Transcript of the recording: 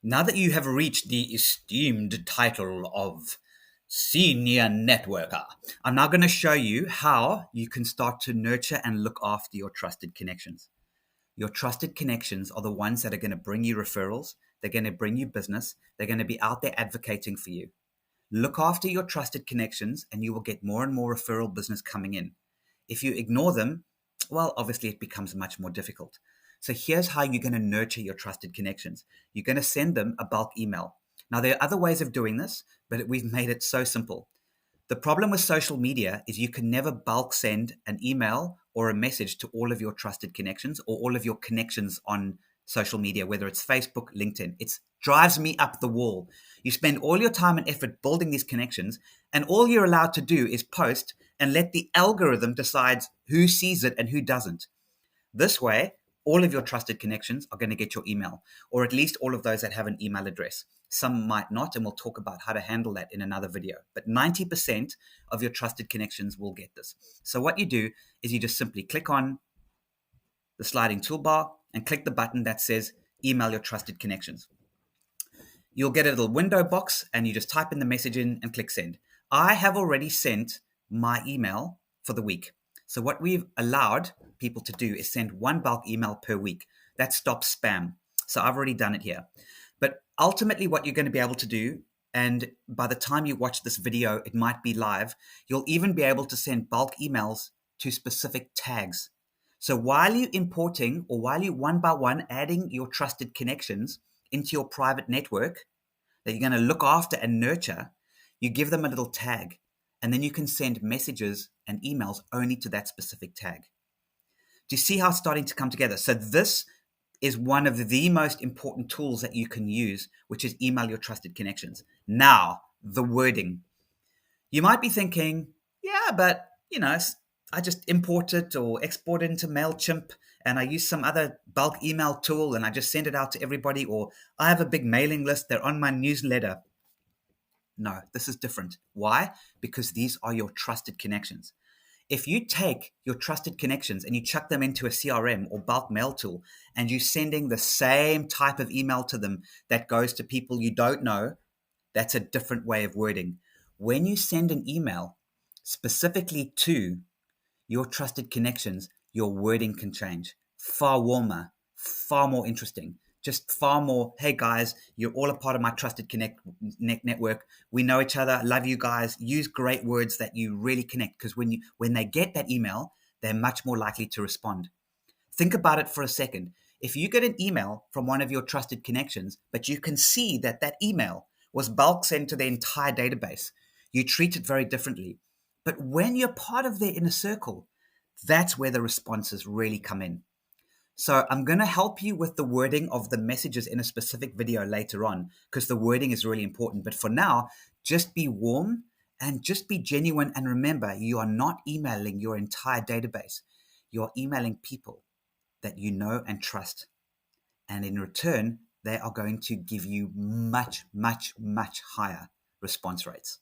Now that you have reached the esteemed title of Senior Networker, I'm now going to show you how you can start to nurture and look after your trusted connections. Your trusted connections are the ones that are going to bring you referrals, they're going to bring you business, they're going to be out there advocating for you. Look after your trusted connections and you will get more and more referral business coming in. If you ignore them, well, obviously it becomes much more difficult. So here's how you're going to nurture your trusted connections. You're going to send them a bulk email. Now, there are other ways of doing this, but we've made it so simple. The problem with social media is you can never bulk send an email or a message to all of your trusted connections or all of your connections on social media, whether it's Facebook, LinkedIn. It drives me up the wall. You spend all your time and effort building these connections, and all you're allowed to do is post and let the algorithm decide who sees it and who doesn't. This way, all of your trusted connections are going to get your email, or at least all of those that have an email address. Some might not, and we'll talk about how to handle that in another video. But 90% of your trusted connections will get this. So what you do is you just simply click on the sliding toolbar and click the button that says email your trusted connections. You'll get a little window box and you just type in the message in and click send. I have already sent my email for the week. So what we've allowed people to do is send one bulk email per week. That stops spam. So I've already done it here. But ultimately what you're going to be able to do, and by the time you watch this video, it might be live, you'll even be able to send bulk emails to specific tags. So while you're importing or while you one by one adding your trusted connections into your private network that you're going to look after and nurture, you give them a little tag, and then you can send messages and emails only to that specific tag. Do you see how it's starting to come together? So this is one of the most important tools that you can use, which is email your trusted connections. Now, the wording. You might be thinking, yeah, but I just import it or export it into MailChimp and I use some other bulk email tool and I just send it out to everybody, or I have a big mailing list, they're on my newsletter. No, this is different. Why? Because these are your trusted connections. If you take your trusted connections and you chuck them into a CRM or bulk mail tool and you're sending the same type of email to them that goes to people you don't know, that's a different way of wording. When you send an email specifically to your trusted connections, your wording can change. Far warmer, far more interesting, just far more, hey guys, you're all a part of my trusted network. We know each other, love you guys. Use great words that you really connect, because when they get that email, they're much more likely to respond. Think about it for a second. If you get an email from one of your trusted connections, but you can see that that email was bulk sent to the entire database, you treat it very differently. But when you're part of their inner circle, that's where the responses really come in. So I'm going to help you with the wording of the messages in a specific video later on, because the wording is really important. But for now, just be warm and just be genuine. And remember, you are not emailing your entire database. You're emailing people that you know and trust. And in return, they are going to give you much, much, much higher response rates.